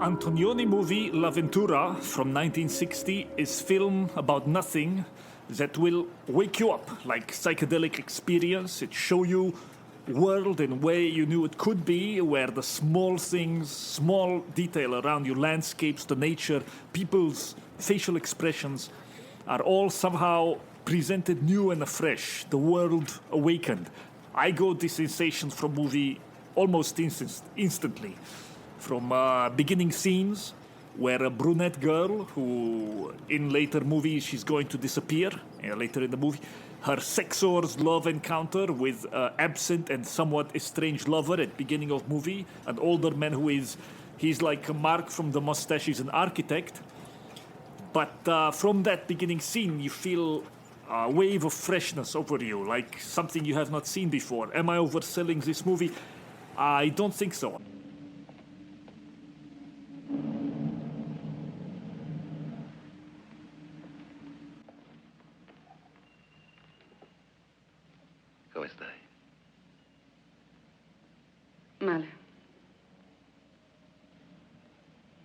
Antonioni movie L'Avventura from 1960 is film about nothing that will wake you up like psychedelic experience. It show you world in way you knew it could be, where the small things, small detail around you, landscapes, the nature, people's facial expressions are all somehow presented new and afresh. The world awakened. I got these sensations from movie almost instantly. From beginning scenes where a brunette girl who in later movies she's going to disappear, later in the movie, her sexor's love encounter with absent and somewhat estranged lover at beginning of movie, an older man he's like a Mark from the mustache, he's an architect. But from that beginning scene you feel a wave of freshness over you, like something you have not seen before. Am I overselling this movie? I don't think so. Come stai? Male.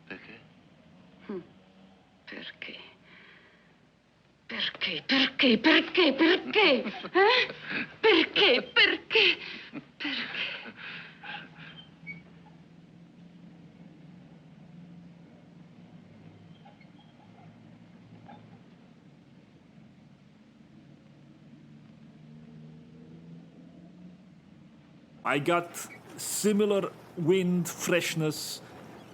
Perché? Perché? Perché? Perché? I got similar wind freshness,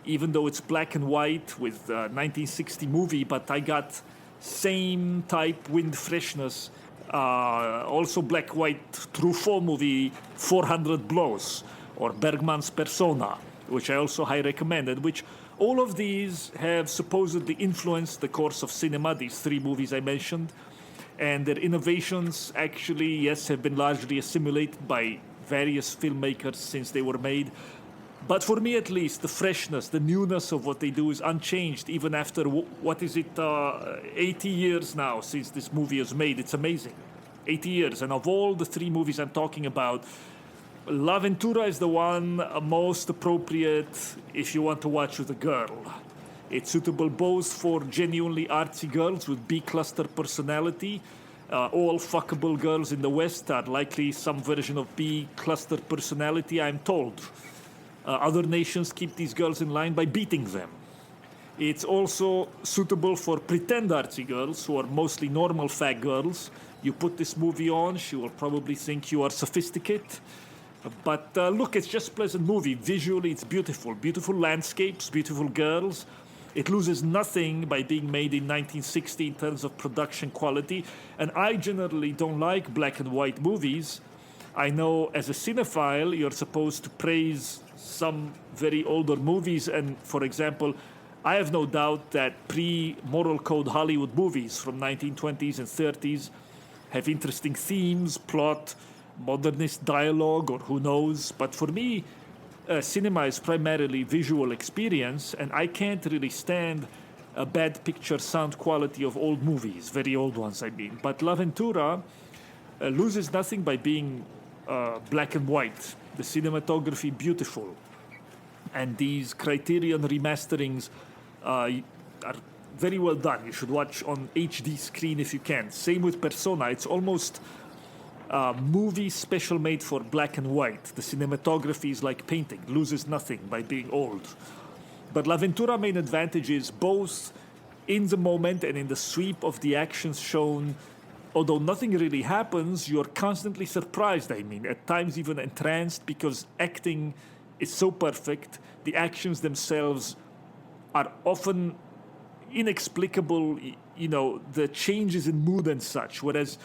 even though it's black and white with 1960 movie, but I got same type wind freshness, also black-white Truffaut movie 400 Blows, or Bergman's Persona, which I also highly recommended, which all of these have supposedly influenced the course of cinema, these three movies I mentioned, and their innovations actually, yes, have been largely assimilated by various filmmakers since they were made. But for me at least, the freshness, the newness of what they do is unchanged even after, 80 years now since this movie was made. It's amazing. 80 years. And of all the three movies I'm talking about, L'Avventura is the one most appropriate if you want to watch with a girl. It's suitable both for genuinely artsy girls with B-cluster personality. All fuckable girls in the West are likely some version of B-cluster personality, I'm told. Other nations keep these girls in line by beating them. It's also suitable for pretend artsy girls who are mostly normal fat girls. You put this movie on, she will probably think you are sophisticated. But look, it's just a pleasant movie. Visually, it's beautiful. Beautiful landscapes, beautiful girls. It loses nothing by being made in 1960 in terms of production quality. And I generally don't like black and white movies. I know as a cinephile, you're supposed to praise some very older movies. And for example, I have no doubt that pre-moral code Hollywood movies from 1920s and 30s have interesting themes, plot, modernist dialogue, or who knows. But for me, cinema is primarily visual experience, and I can't really stand a bad picture sound quality of old movies, very old ones I mean. But L'Avventura loses nothing by being black and white. The cinematography beautiful. And these Criterion remasterings are very well done. You should watch on HD screen if you can. Same with Persona. It's almost movie special made for black and white. The cinematography is like painting, loses nothing by being old. But L'Avventura main advantage is both in the moment and in the sweep of the actions shown. Although nothing really happens, you're constantly surprised, at times even entranced, because acting is so perfect. The actions themselves are often inexplicable, the changes in mood and such, whereas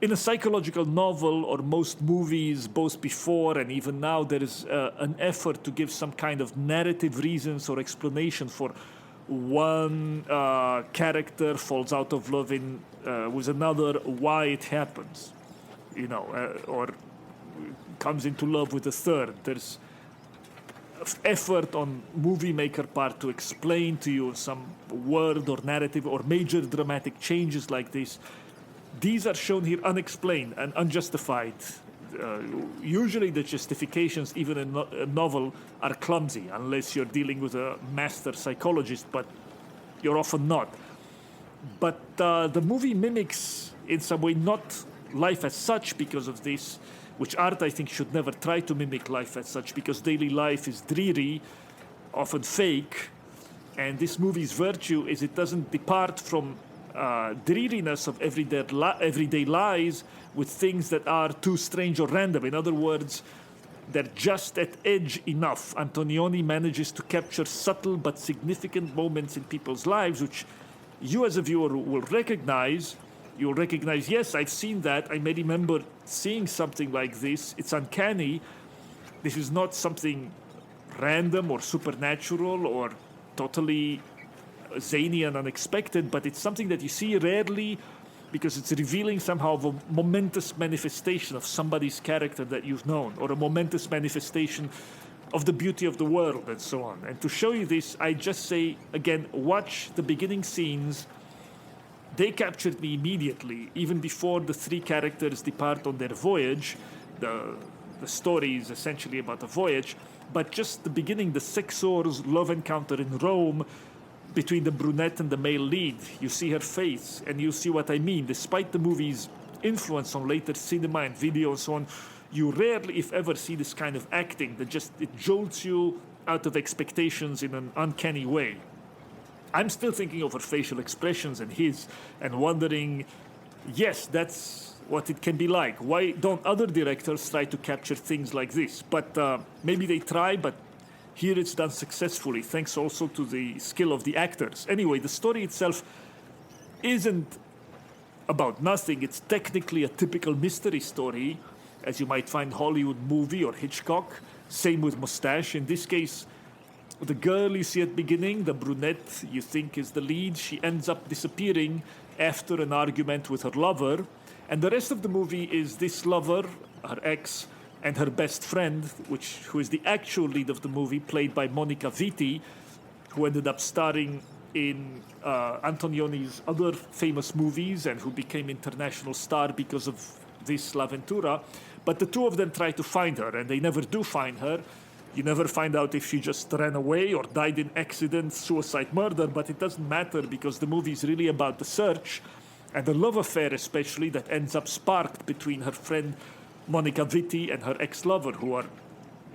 in a psychological novel or most movies, both before and even now, there is an effort to give some kind of narrative reasons or explanation for one character falls out of love with another, why it happens, or comes into love with a third. There's effort on movie maker part to explain to you some word or narrative or major dramatic changes like this. These are shown here unexplained and unjustified. Usually the justifications, even in a novel, are clumsy unless you're dealing with a master psychologist, but you're often not. But the movie mimics, in some way, not life as such because of this, which art, I think, should never try to mimic life as such, because daily life is dreary, often fake. And this movie's virtue is it doesn't depart from dreariness of everyday lies with things that are too strange or random. In other words, they're just at edge enough. Antonioni manages to capture subtle but significant moments in people's lives, which you as a viewer will recognize. You'll recognize, yes, I've seen that. I may remember seeing something like this. It's uncanny. This is not something random or supernatural or totally zany and unexpected, but it's something that you see rarely because it's revealing somehow of a momentous manifestation of somebody's character that you've known, or a momentous manifestation of the beauty of the world, and so on. And to show you this, I just say, again, watch the beginning scenes. They captured me immediately, even before the three characters depart on their voyage. The story is essentially about a voyage, but just the beginning, the Sexor's love encounter in Rome between the brunette and the male lead. You see her face, and you see what I mean. Despite the movie's influence on later cinema and video and so on, you rarely, if ever, see this kind of acting that just, it jolts you out of expectations in an uncanny way. I'm still thinking of her facial expressions and his, and wondering, yes, that's what it can be like. Why don't other directors try to capture things like this? But maybe they try, but here it's done successfully, thanks also to the skill of the actors. Anyway, the story itself isn't about nothing. It's technically a typical mystery story, as you might find Hollywood movie or Hitchcock. Same with Mustache. In this case, the girl you see at the beginning, the brunette you think is the lead, she ends up disappearing after an argument with her lover. And the rest of the movie is this lover, her ex, and her best friend, who is the actual lead of the movie, played by Monica Vitti, who ended up starring in Antonioni's other famous movies and who became international star because of this L'Avventura. But the two of them try to find her, and they never do find her. You never find out if she just ran away or died in accident, suicide, murder, but it doesn't matter because the movie is really about the search and the love affair especially that ends up sparked between her friend Monica Vitti and her ex-lover, who are,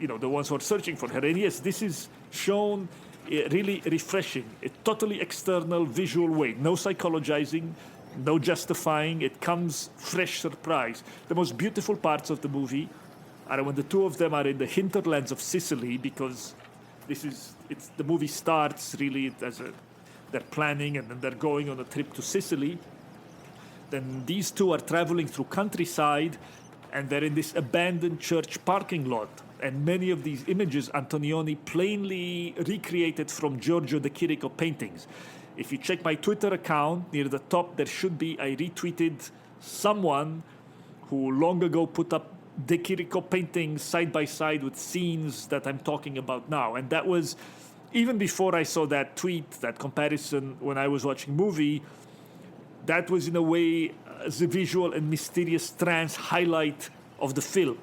the ones who are searching for her. And yes, this is shown really refreshing, a totally external visual way. No psychologizing, no justifying. It comes fresh surprise. The most beautiful parts of the movie are when the two of them are in the hinterlands of Sicily, because the movie starts really as they're planning and then they're going on a trip to Sicily. Then these two are traveling through countryside, and they're in this abandoned church parking lot. And many of these images Antonioni plainly recreated from Giorgio de Chirico paintings. If you check my Twitter account, near the top there should be, I retweeted someone who long ago put up de Chirico paintings side by side with scenes that I'm talking about now. And that was, even before I saw that tweet, that comparison when I was watching movie, that was in a way the visual and mysterious trance highlight of the film.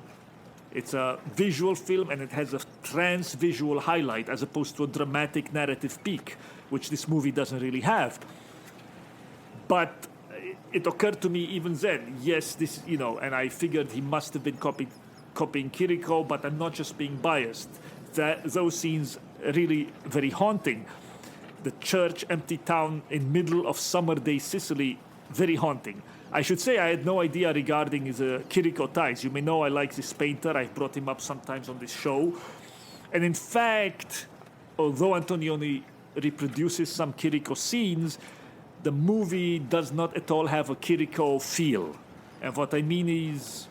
It's a visual film and it has a trance visual highlight as opposed to a dramatic narrative peak, which this movie doesn't really have. But it occurred to me even then, yes, this, and I figured he must have been copying Chirico, but I'm not just being biased. Those scenes are really very haunting. The church, empty town in middle of summer day Sicily, very haunting. I should say I had no idea regarding his Chirico ties. You may know I like this painter. I've brought him up sometimes on this show. And in fact, although Antonioni reproduces some Chirico scenes, the movie does not at all have a Chirico feel. And what I mean is,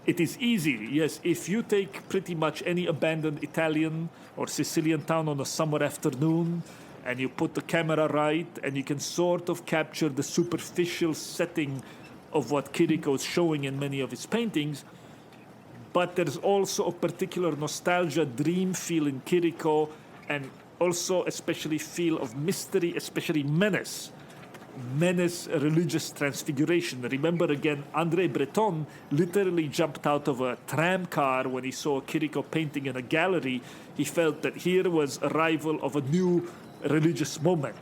it is easy. Yes, if you take pretty much any abandoned Italian or Sicilian town on a summer afternoon, and you put the camera right, and you can sort of capture the superficial setting of what Chirico is showing in many of his paintings. But there's also a particular nostalgia, dream feel in Chirico, and also especially feel of mystery, especially menace, menace religious transfiguration. Remember again, André Breton literally jumped out of a tram car when he saw a Chirico painting in a gallery. He felt that here was arrival of a new religious moment.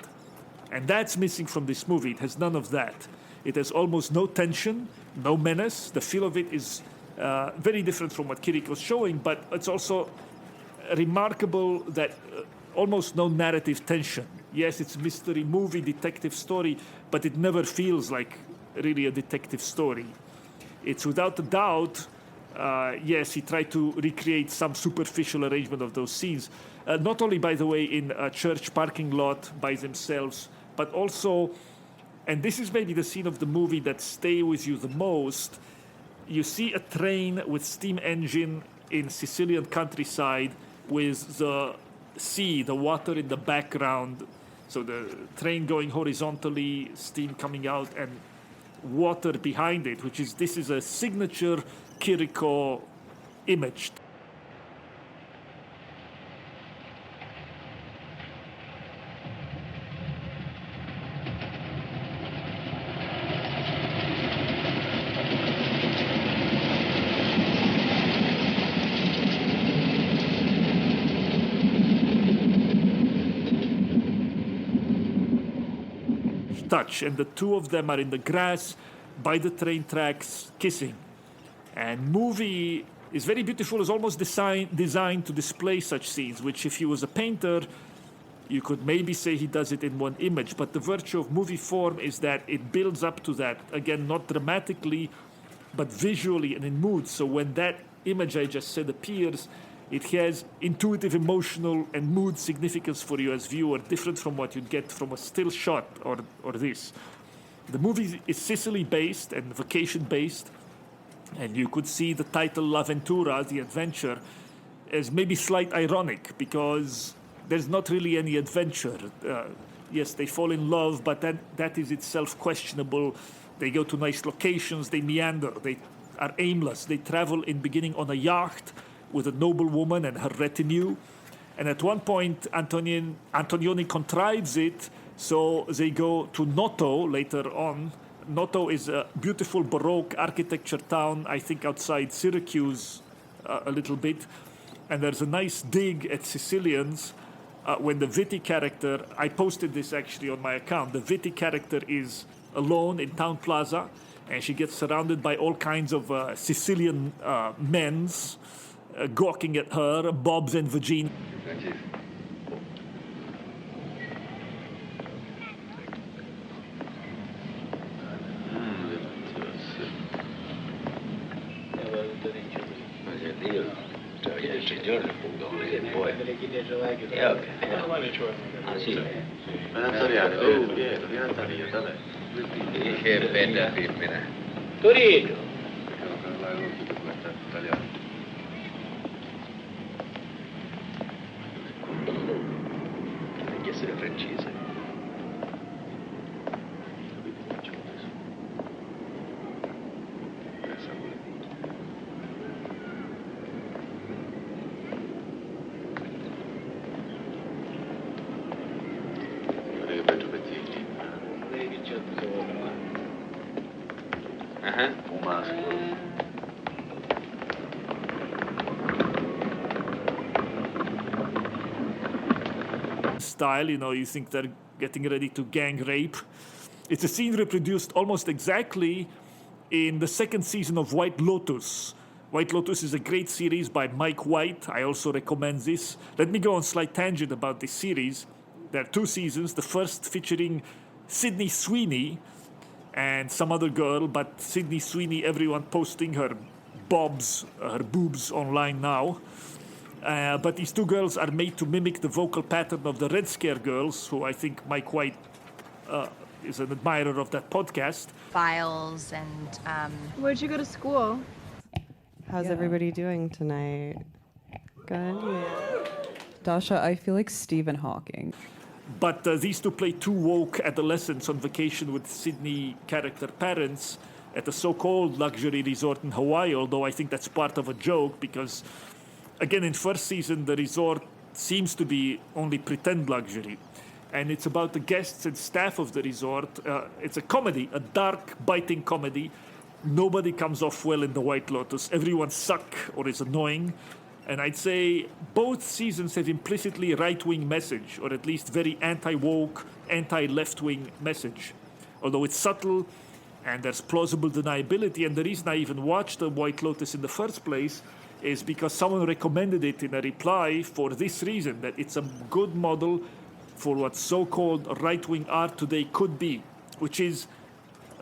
And that's missing from this movie. It has none of that. It has almost no tension, no menace. The feel of it is very different from what Chirico's showing, but it's also remarkable that almost no narrative tension. Yes, it's a mystery movie, detective story, but it never feels like really a detective story. It's without a doubt, yes, he tried to recreate some superficial arrangement of those scenes. Not only, by the way, in a church parking lot by themselves, but also, and this is maybe the scene of the movie that stay with you the most, you see a train with steam engine in Sicilian countryside with the sea, the water in the background. So the train going horizontally, steam coming out, and water behind it, this is a signature Chirico image. Touch, and the two of them are in the grass by the train tracks kissing. And movie is very beautiful, is almost designed to display such scenes, which if he was a painter, you could maybe say he does it in one image, but the virtue of movie form is that it builds up to that, again, not dramatically, but visually and in mood. So when that image I just said appears, it has intuitive, emotional, and mood significance for you as viewer, different from what you'd get from a still shot or this. The movie is Sicily-based and vacation-based, and you could see the title L'Avventura, the adventure, as maybe slight ironic, because there's not really any adventure. Yes, they fall in love, but that is itself questionable. They go to nice locations, they meander, they are aimless. They travel in beginning on a yacht with a noble woman and her retinue. And at one point, Antonioni contrives it, so they go to Noto later on. Noto is a beautiful Baroque architecture town, I think outside Syracuse a little bit. And there's a nice dig at Sicilians when the Vitti character, I posted this actually on my account, the Vitti character is alone in Town Plaza, and she gets surrounded by all kinds of Sicilian men's, gawking at her, Bobs and Virginia. Torino. Devi essere francese. Un maschio. Style, you think they're getting ready to gang rape. It's a scene reproduced almost exactly in the second season of White Lotus. White Lotus is a great series by Mike White. I also recommend this. Let me go on a slight tangent about this series. There are 2 seasons. The first featuring Sydney Sweeney and some other girl, but Sydney Sweeney, everyone posting her boobs online now. But these 2 girls are made to mimic the vocal pattern of the Red Scare girls, who I think Mike White is an admirer of that podcast. Files and Where'd you go to school? How's everybody doing tonight? Good. Yeah. Dasha, I feel like Stephen Hawking. But these 2 play 2 woke adolescents on vacation with Sydney character parents at a so-called luxury resort in Hawaii, although I think that's part of a joke because, again, in first season, the resort seems to be only pretend luxury. and it's about the guests and staff of the resort. It's a comedy, a dark, biting comedy. Nobody comes off well in the White Lotus. Everyone suck or is annoying. And I'd say both seasons have implicitly right-wing message, or at least very anti-woke, anti-left-wing message. Although it's subtle and there's plausible deniability. And the reason I even watched the White Lotus in the first place is because someone recommended it in a reply for this reason, that it's a good model for what so-called right-wing art today could be, which is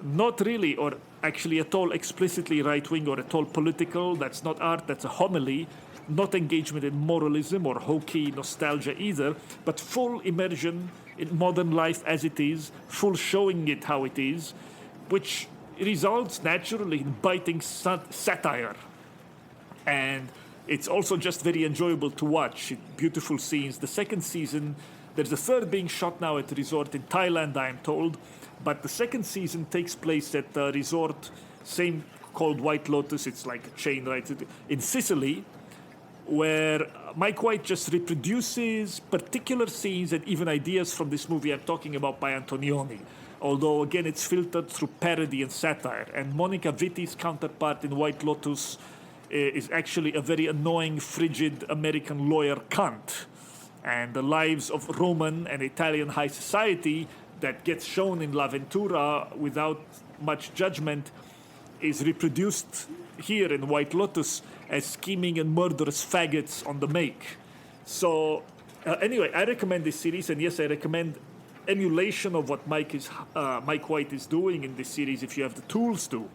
not really, or actually at all explicitly right-wing or at all political. That's not art, that's a homily. Not engagement in moralism or hokey nostalgia either, but full immersion in modern life as it is, full showing it how it is, which results naturally in biting satire. And it's also just very enjoyable to watch. Beautiful scenes. The second season, there's a third being shot now at a resort in Thailand, I am told, but the second season takes place at a resort, same called White Lotus, it's like a chain, right, in Sicily, where Mike White just reproduces particular scenes and even ideas from this movie I'm talking about by Antonioni. Although, again, it's filtered through parody and satire. And Monica Vitti's counterpart in White Lotus is actually a very annoying, frigid American lawyer cunt. And the lives of Roman and Italian high society that gets shown in La Ventura without much judgment is reproduced here in White Lotus as scheming and murderous faggots on the make. So, anyway, I recommend this series, and yes, I recommend emulation of what Mike White is doing in this series if you have the tools to.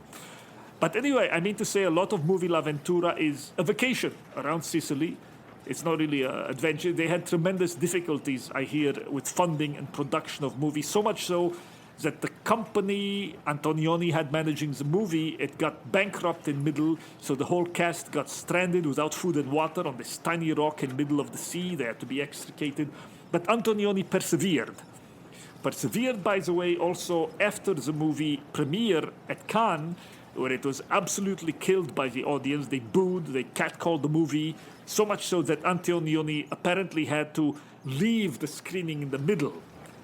But anyway, I mean to say a lot of movie La Ventura is a vacation around Sicily. It's not really an adventure. They had tremendous difficulties, I hear, with funding and production of movies, so much so that the company Antonioni had managing the movie, it got bankrupt in middle, so the whole cast got stranded without food and water on this tiny rock in middle of the sea. They had to be extricated. But Antonioni persevered. Persevered, by the way, also after the movie premiere at Cannes, where it was absolutely killed by the audience. They booed, they catcalled the movie, so much so that Antonioni apparently had to leave the screening in the middle.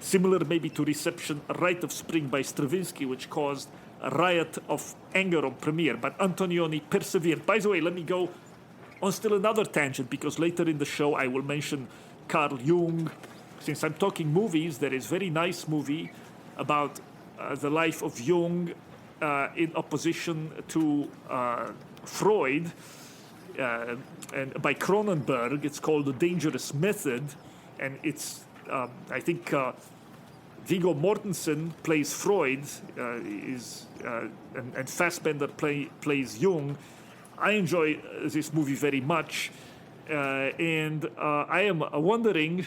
Similar maybe to Reception, A Rite of Spring by Stravinsky, which caused a riot of anger on premiere. But Antonioni persevered. By the way, let me go on still another tangent, because later in the show I will mention Carl Jung. Since I'm talking movies, there is a very nice movie about the life of Jung in opposition to Freud, and by Cronenberg. It's called The Dangerous Method, and it's I think Viggo Mortensen plays Freud, and Fassbender plays Jung. I enjoy this movie very much, and I am wondering,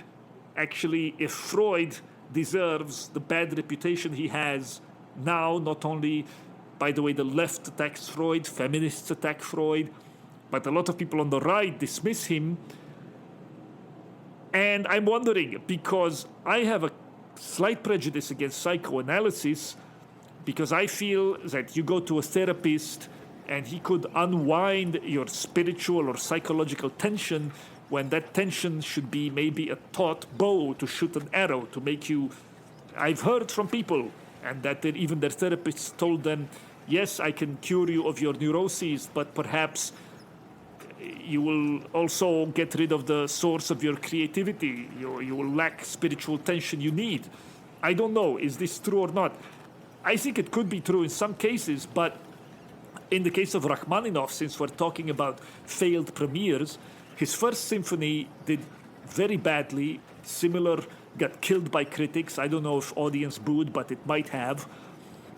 actually, if Freud deserves the bad reputation he has now. Not only, by the way, the left attacks Freud, feminists attack Freud, but a lot of people on the right dismiss him. And I'm wondering, because I have a slight prejudice against psychoanalysis, because I feel that you go to a therapist and he could unwind your spiritual or psychological tension, when that tension should be maybe a taut bow to shoot an arrow to make you... I've heard from people, and that even their therapists told them, yes, I can cure you of your neuroses, but perhaps you will also get rid of the source of your creativity. You will lack spiritual tension you need. I don't know, is this true or not? I think it could be true in some cases, but in the case of Rachmaninoff, since we're talking about failed premieres, his first symphony did very badly. Similar, got killed by critics. I don't know if audience booed, but it might have.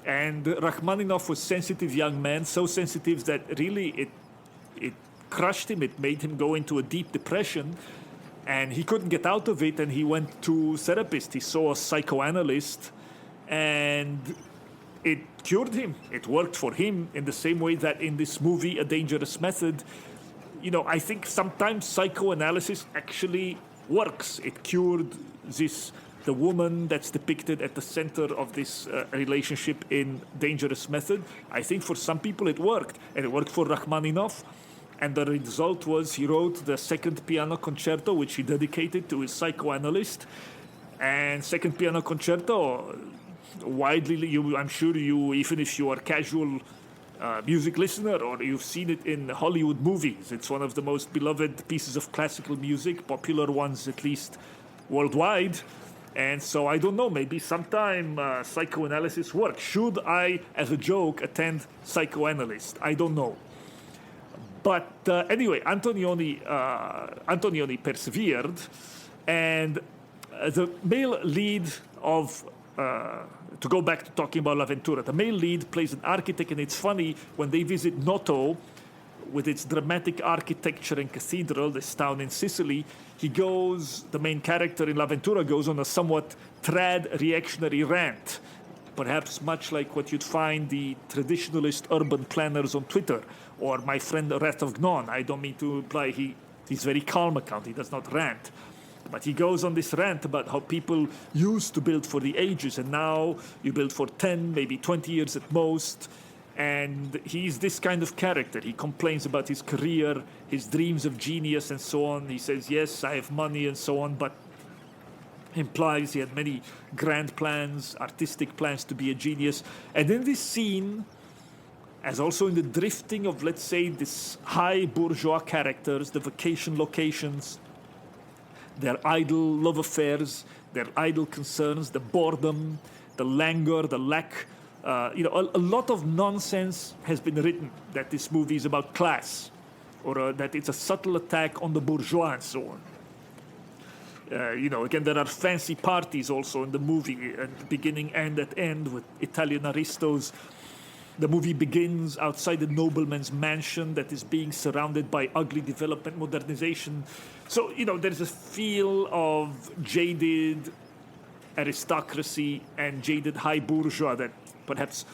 And Rachmaninoff was sensitive young man, so sensitive that really it crushed him. It made him go into a deep depression, and he couldn't get out of it, and he went to therapist. He saw a psychoanalyst, and it cured him. It worked for him in the same way that in this movie, A Dangerous Method, you know, I think sometimes psychoanalysis actually works. It cured the woman that's depicted at the center of this relationship in Dangerous Method. I think for some people it worked, and it worked for Rachmaninoff. And the result was he wrote the second piano concerto, which he dedicated to his psychoanalyst. And Second Piano Concerto, I'm sure you, even if you are casual music listener or you've seen it in Hollywood movies, it's one of the most beloved pieces of classical music, popular ones at least worldwide. And so I don't know, maybe sometime psychoanalysis works. Should I, as a joke, attend psychoanalyst? I don't know. But anyway, Antonioni persevered, and the male lead of, to go back to talking about L'Avventura, the male lead plays an architect, and it's funny, when they visit Noto, with its dramatic architecture and cathedral, this town in Sicily, the main character in L'Avventura goes on a somewhat trad reactionary rant, perhaps much like what you'd find the traditionalist urban planners on Twitter, or my friend Wrath of Gnon. I don't mean to imply he's very calm account, he does not rant. But he goes on this rant about how people used to build for the ages, and now you build for 10, maybe 20 years at most. And he's this kind of character. He complains about his career, his dreams of genius, and so on. He says, yes, I have money, and so on, but implies he had many grand plans, artistic plans to be a genius. And in this scene, as also in the drifting of, let's say, this high bourgeois characters, the vacation locations, their idle love affairs, their idle concerns, the boredom, the languor, the lack. A lot of nonsense has been written that this movie is about class, or that it's a subtle attack on the bourgeois and so on. Again, there are fancy parties also in the movie, at the beginning and at end, with Italian aristos. The movie begins outside a nobleman's mansion that is being surrounded by ugly development modernization. So, there's a feel of jaded aristocracy and jaded high bourgeois that perhaps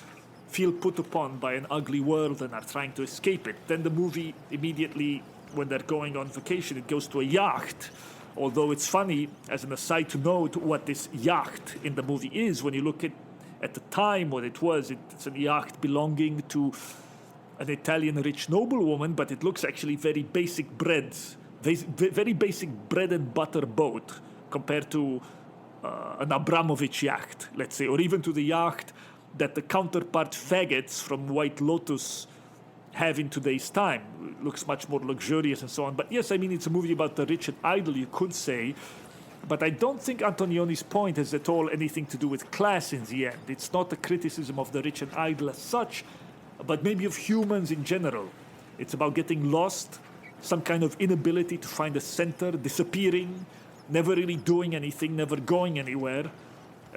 feel put upon by an ugly world and are trying to escape it. Then the movie immediately, when they're going on vacation, it goes to a yacht. Although it's funny, as an aside, to note what this yacht in the movie is. When you look at the time what it was, it's a yacht belonging to an Italian rich noblewoman, but it looks actually very basic very basic bread and butter boat compared to an Abramovich yacht, let's say, or even to the yacht that the counterpart faggots from White Lotus have in today's time. It looks much more luxurious and so on. But yes, I mean, it's a movie about the rich and idle, you could say. But I don't think Antonioni's point has at all anything to do with class in the end. It's not a criticism of the rich and idle as such, but maybe of humans in general. It's about getting lost, some kind of inability to find a center, disappearing, never really doing anything, never going anywhere.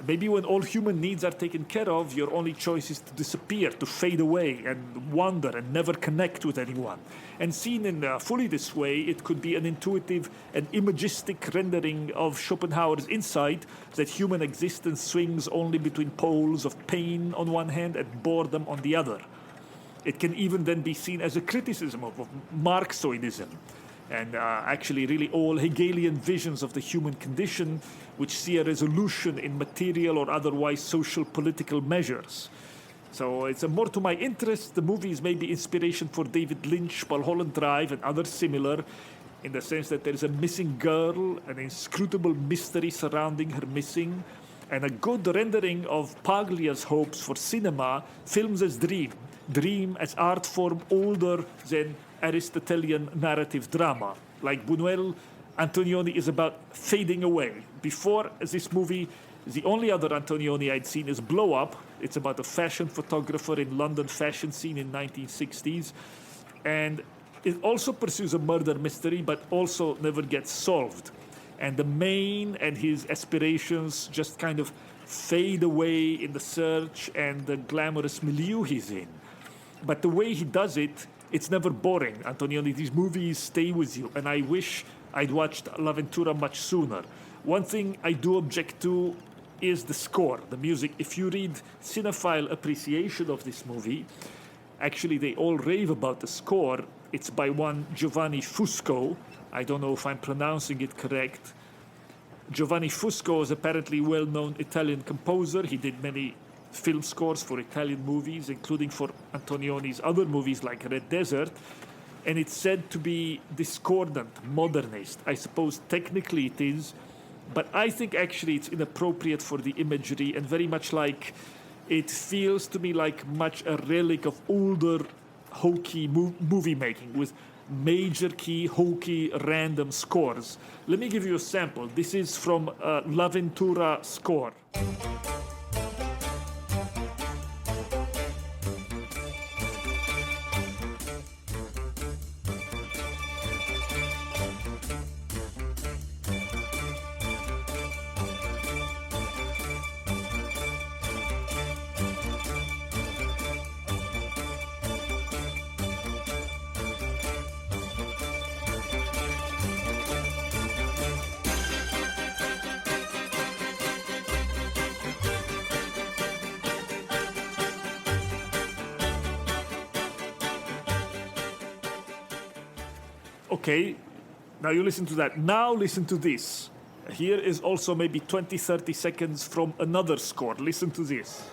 Maybe when all human needs are taken care of, your only choice is to disappear, to fade away and wander and never connect with anyone. And seen in fully this way, it could be an intuitive and imagistic rendering of Schopenhauer's insight that human existence swings only between poles of pain on one hand and boredom on the other. It can even then be seen as a criticism of Marxoidism, and actually really all Hegelian visions of the human condition, which see a resolution in material or otherwise social political measures. So it's more to my interest. The movie is maybe inspiration for David Lynch, Mulholland Drive, and others similar, in the sense that there is a missing girl, an inscrutable mystery surrounding her missing, and a good rendering of Paglia's hopes for cinema, films as dream as art form older than Aristotelian narrative drama. Like Buñuel, Antonioni is about fading away. Before this movie, the only other Antonioni I'd seen is Blow Up. It's about a fashion photographer in London fashion scene in 1960s. And it also pursues a murder mystery, but also never gets solved. And the main and his aspirations just kind of fade away in the search and the glamorous milieu he's in. But the way he does it, it's never boring. Antonioni, these movies stay with you, and I wish I'd watched L'Avventura much sooner. One thing I do object to is the score, the music. If you read cinephile appreciation of this movie, actually they all rave about the score. It's by one Giovanni Fusco. I don't know if I'm pronouncing it correct. Giovanni Fusco is apparently a well-known Italian composer. He did many film scores for Italian movies, including for Antonioni's other movies like Red Desert, and it's said to be discordant, modernist. I suppose technically it is, But I think actually it's inappropriate for the imagery and very much like it feels to me like much a relic of older hokey movie making with major key hokey random scores. Let me give you a sample. This is from La Ventura score. Okay, now you listen to that. Now listen to this. Here is also maybe 20, 30 seconds from another score. Listen to this.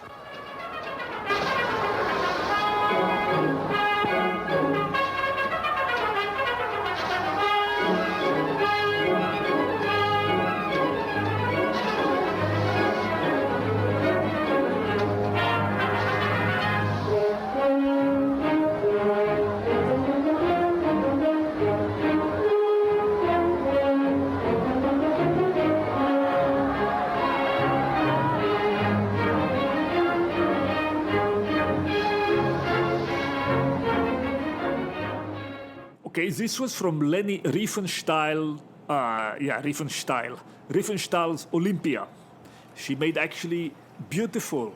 Okay, this was from Leni Riefenstahl's Olympia. She made actually beautiful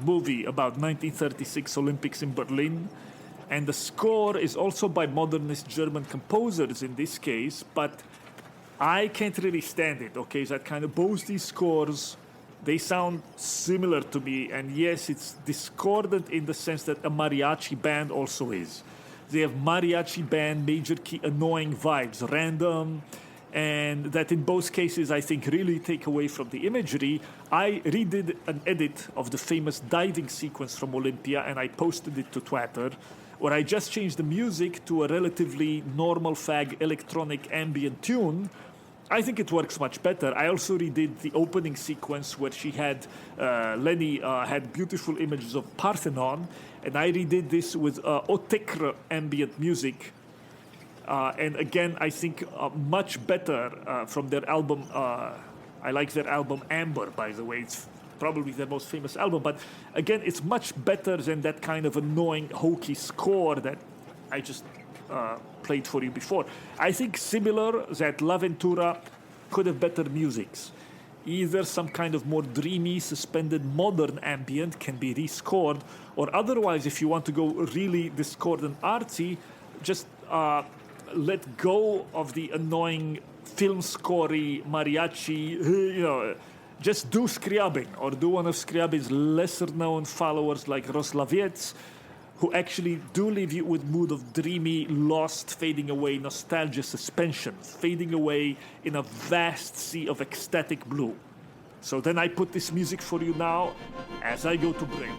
movie about 1936 Olympics in Berlin. And the score is also by modernist German composers in this case, but I can't really stand it, okay? That kind of both these scores, they sound similar to me, and yes, it's discordant in the sense that a mariachi band also is. They have mariachi band, major key, annoying vibes, random, and that in both cases I think really take away from the imagery. I redid an edit of the famous diving sequence from Olympia and I posted it to Twitter, where I just changed the music to a relatively normal fag electronic ambient tune. I think it works much better. I also redid the opening sequence where she had, Leni had beautiful images of Parthenon, and I redid this with Otekre ambient music. And again, I think much better from their album. I like their album Amber, by the way. It's probably their most famous album. But again, it's much better than that kind of annoying hokey score that I just played for you before. I think similar that La Ventura could have better musics. Either some kind of more dreamy, suspended modern ambient can be rescored, or otherwise, if you want to go really discordant artsy, just let go of the annoying film scorey mariachi, just do Scriabin, or do one of Scriabin's lesser known followers like Roslaviec, who actually do leave you with mood of dreamy, lost, fading away nostalgia suspension, fading away in a vast sea of ecstatic blue. So then I put this music for you now as I go to break.